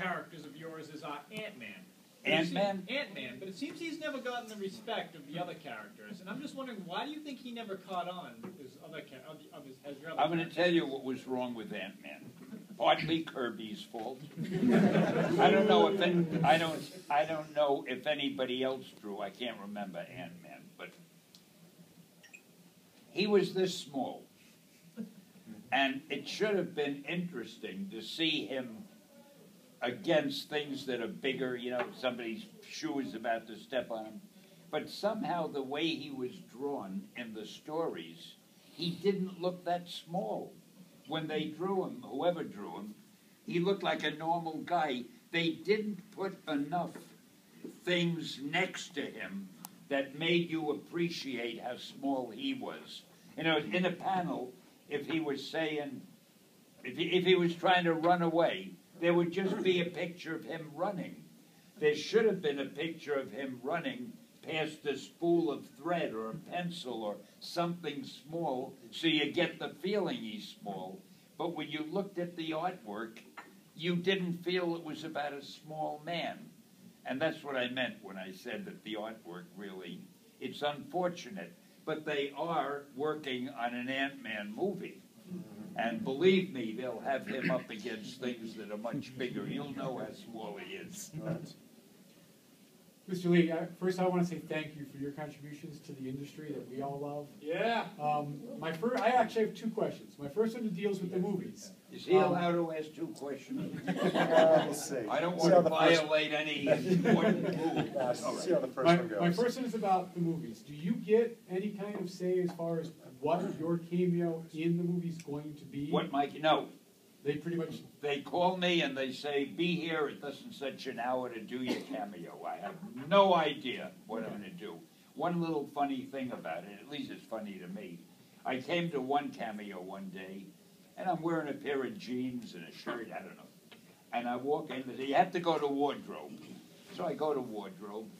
characters of yours is Ant-Man. Ant-Man? Ant-Man, but it seems he's never gotten the respect of the other characters, and I'm just wondering, why do you think he never caught on as as your other I'm going to tell you what was wrong with Ant-Man. Partly Kirby's fault. I don't know if anybody else drew. I can't remember Ant-Man, but he was this small, and it should have been interesting to see him against things that are bigger, you know, somebody's shoe is about to step on him. But somehow the way he was drawn in the stories, he didn't look that small. When they drew him, whoever drew him, he looked like a normal guy. They didn't put enough things next to him that made you appreciate how small he was. You know, in a panel, if he was saying, if he was trying to run away, there would just be a picture of him running. There should have been a picture of him running past a spool of thread or a pencil or something small, so you get the feeling he's small. But when you looked at the artwork, you didn't feel it was about a small man. And that's what I meant when I said that the artwork really, it's unfortunate. But they are working on an Ant-Man movie. And believe me, they'll have him up against things that are much bigger. You'll know how small he is. Mr. Lee, first I want to say thank you for your contributions to the industry that we all love. Yeah. I actually have two questions. My first one deals with the movies. Is he allowed to ask two questions? We'll see. I don't want to violate any important rules. See how the first one goes. My first one is about the movies. Do you get any kind of say as far as what your cameo in the movie is going to be? What, Mike? No. They pretty much... They call me and they say, be here at such an hour to do your cameo. I have no idea what I'm going to do. One little funny thing about it, at least it's funny to me, I came to one cameo one day, and I'm wearing a pair of jeans and a shirt, I don't know. And I walk in, they say, you have to go to wardrobe. So I go to wardrobe,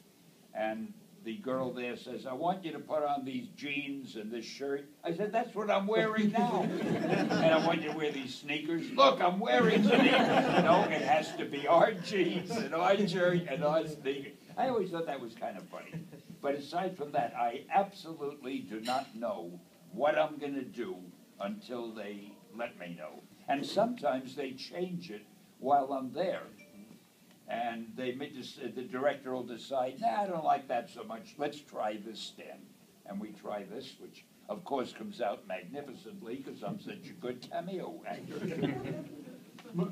and the girl there says, I want you to put on these jeans and this shirt. I said, that's what I'm wearing now. And I want you to wear these sneakers. Look, I'm wearing sneakers. No, it has to be our jeans and our shirt and our sneakers. I always thought that was kind of funny. But aside from that, I absolutely do not know what I'm going to do until they let me know. And sometimes they change it while I'm there. And the director will decide, nah, I don't like that so much. Let's try this stand. And we try this, which, of course, comes out magnificently because I'm such a good cameo actor.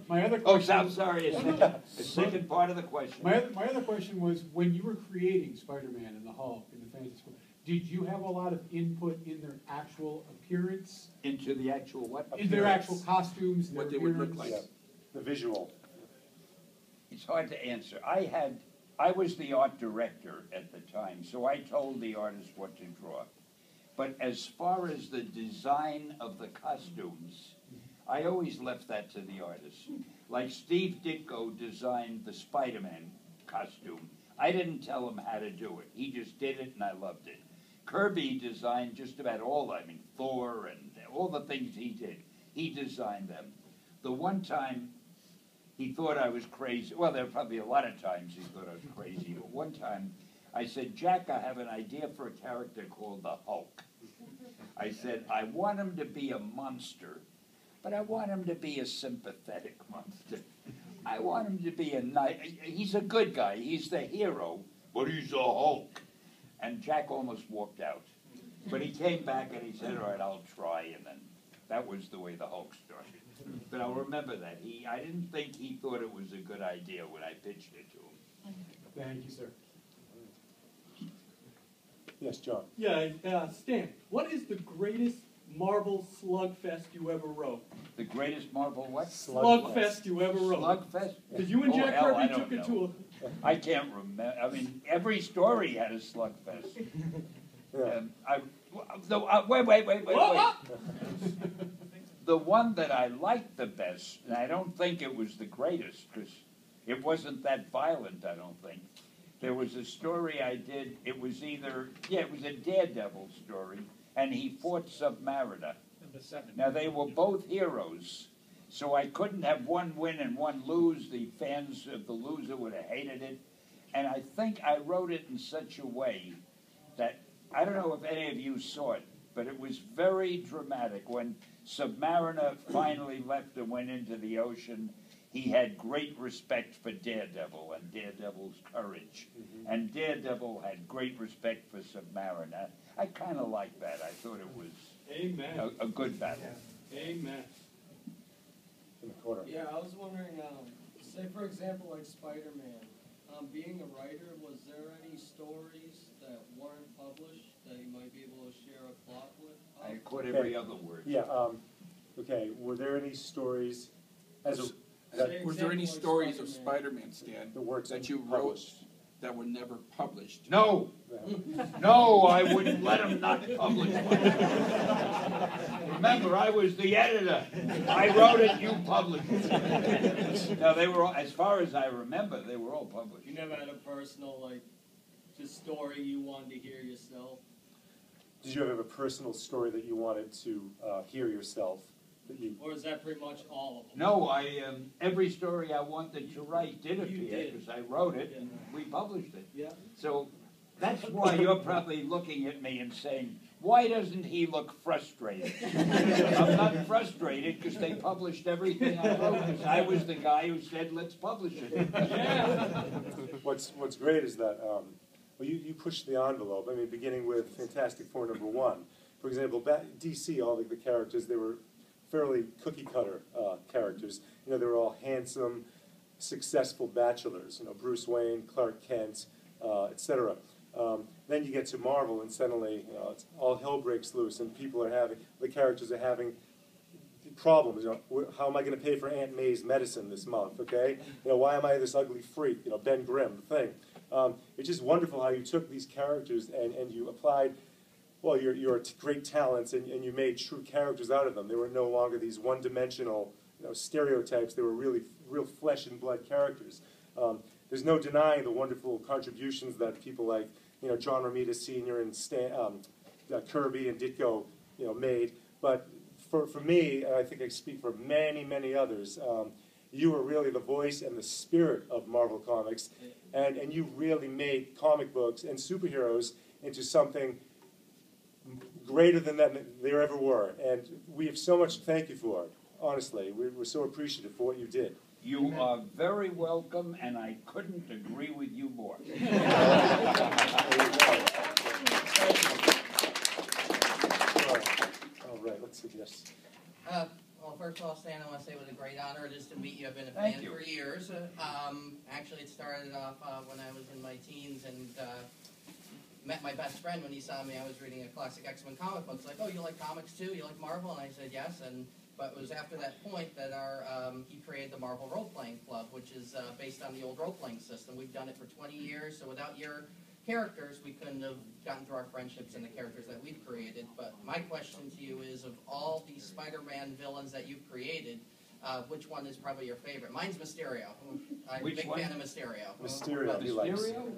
My other question... Oh, I'm sorry. A second part of the question. My other question was, when you were creating Spider-Man and the Hulk and the Fantastic Four, did you have a lot of input in their actual appearance? Into the actual what? In their actual costumes, what they would look like. Yeah. The visual. It's hard to answer. I was the art director at the time, so I told the artist what to draw. But as far as the design of the costumes, I always left that to the artist. Like Steve Ditko designed the Spider-Man costume. I didn't tell him how to do it. He just did it, and I loved it. Kirby designed just about all, Thor and all the things he did. He designed them. The one time he thought I was crazy. Well, there were probably a lot of times he thought I was crazy. But one time I said, Jack, I have an idea for a character called the Hulk. I said, I want him to be a monster, but I want him to be a sympathetic monster. I want him to be he's a good guy. He's the hero, but he's a Hulk. And Jack almost walked out. But he came back and he said, all right, I'll try. And then that was the way the Hulk started. But I'll remember that. I didn't think he thought it was a good idea when I pitched it to him. Thank you, sir. Yes, John. Yeah, Stan, what is the greatest Marvel slugfest you ever wrote? The greatest Marvel what? Slugfest you ever wrote. Slugfest? Because you and Jack Kirby took it to a... I can't remember. Every story had a slugfest. Wait. The one that I liked the best, and I don't think it was the greatest, because it wasn't that violent, I don't think. There was a story I did, it was a Daredevil story, and he fought Submariner. Number 7. Now, they were both heroes, So I couldn't have one win and one lose. The fans of the loser would have hated it. And I think I wrote it in such a way that, I don't know if any of you saw it, but it was very dramatic. When Submariner finally left and went into the ocean, he had great respect for Daredevil and Daredevil's courage. And Daredevil had great respect for Submariner. I kind of liked that. I thought it was Amen. a good battle. Amen. In the corner. Yeah, I was wondering, say for example, like Spider-Man, being a writer, was there any stories that weren't published that you might be able to share a plot with? I caught every other word. Yeah, okay, were there any stories as a, Say that, Was there any example, like stories of Spider-Man. Spider-Man, Stan, the works that you published? wrote that were never published? No, Yeah. no, I wouldn't let him not publish one. Remember, I was the editor. I wrote it, you published it. No, they were all, as far as I remember, they were all published. You never had a personal, like, just story you wanted to hear yourself? Did you ever have a personal story that you wanted to hear yourself? That you, Or is that pretty much all of them? No, every story I wanted to write did You appear, did. because I wrote it and Yeah. we published it. Yeah. So that's why you're probably looking at me and saying, why doesn't he look frustrated? I'm not frustrated because they published everything I wrote, because I was the guy who said, let's publish it. Yeah. what's great is that well, you pushed the envelope. I mean, beginning with Fantastic Four #1, for example, DC, all the characters, they were fairly cookie cutter characters. You know, they were all handsome, successful bachelors. You know, Bruce Wayne, Clark Kent, etc. Then you get to Marvel, and suddenly, you know, it's all hell breaks loose, and the characters are having problems. You know, how am I going to pay for Aunt May's medicine this month? Okay, you know, why am I this ugly freak? You know, Ben Grimm, the thing. It's just wonderful how you took these characters and you applied, well, your great talents, and you made true characters out of them. They were no longer these one-dimensional, you know, stereotypes. They were really real flesh and blood characters. There's no denying the wonderful contributions that people like, you know, John Romita Sr. and Kirby and Ditko, you know, made. But for me, and I think I speak for many, many others, you were really the voice and the spirit of Marvel Comics, and you really made comic books and superheroes into something greater than that there ever were. And we have so much to thank you for it. Honestly, we're so appreciative for what you did. You are very welcome, and I couldn't agree with you more. All right, let's see this. Well, first of all, Stan, I want to say what a great honor it is to meet you. I've been a Thank fan you. for years. Actually, it started off when I was in my teens and met my best friend when he saw me. I was reading a classic X-Men comic book. It's like, oh, you like comics too? You like Marvel? And I said yes. But it was after that point that he created the Marvel Role Playing Club, which is based on the old role playing system. We've done it for 20 years, so without your characters, we couldn't have gotten through our friendships and the characters that we've created. But my question to you is, of all the Spider-Man villains that you've created, which one is probably your favorite? Mine's Mysterio. I'm Which a big one? fan of Mysterio. Mysterio, he likes. Mysterio?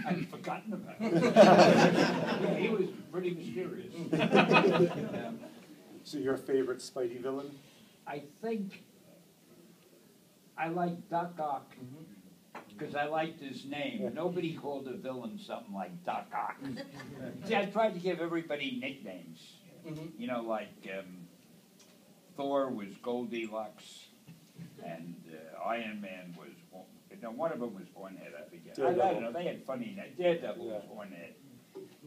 I'd forgotten about him. Yeah, he was pretty mysterious. So your favorite Spidey villain? I think I like Doc Ock because I liked his name. Yeah. Nobody called a villain something like Doc Ock. See, I tried to give everybody nicknames. You know, like Thor was Goldilocks, and Iron Man was, one of them was Hornhead, I forget. I don't know, they had funny names. Daredevil was Hornhead.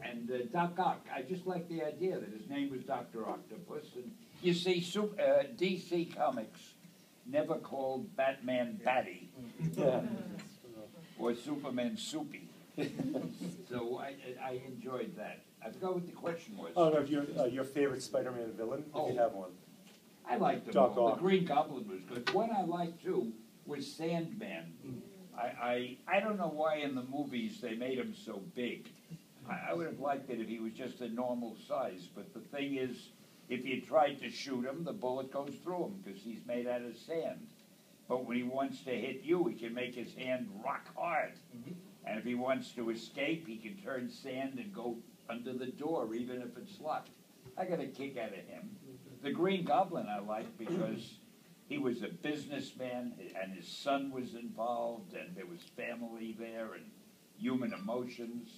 And Doc Ock, I just like the idea that his name was Dr. Octopus. And you see, DC Comics never called Batman Batty or Superman Soupy. So I enjoyed that. I forgot what the question was. Oh, no, your favorite Spider-Man villain, if you have one. I liked them Doc all. Ock. The Green Goblin was good. One I liked, too, was Sandman. I don't know why in the movies they made him so big. I would have liked it if he was just a normal size, but the thing is, if you tried to shoot him, the bullet goes through him because he's made out of sand. But when he wants to hit you, he can make his hand rock hard. And if he wants to escape, he can turn sand and go under the door, even if it's locked. I got a kick out of him. The Green Goblin I like because he was a businessman, and his son was involved, and there was family there, and human emotions.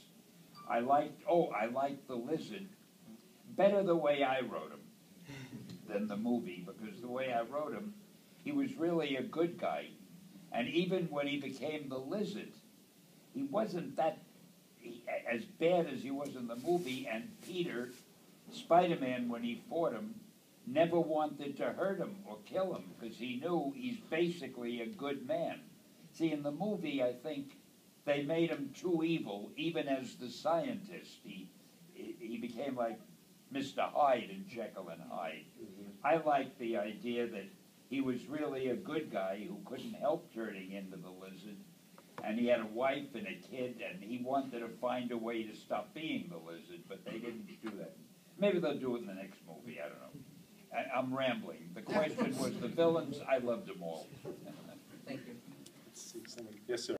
I liked the Lizard better the way I wrote him than the movie, because the way I wrote him, he was really a good guy. And even when he became the Lizard, he wasn't that as bad as he was in the movie, and Peter, Spider-Man, when he fought him, never wanted to hurt him or kill him, because he knew he's basically a good man. See, in the movie, I think they made him too evil, even as the scientist. He became like Mr. Hyde in Jekyll and Hyde. I like the idea that he was really a good guy who couldn't help turning into the Lizard, and he had a wife and a kid, and he wanted to find a way to stop being the Lizard, but they didn't do that. Maybe they'll do it in the next movie, I don't know. I'm rambling. The question was the villains. I loved them all. Thank you. Yes, sir.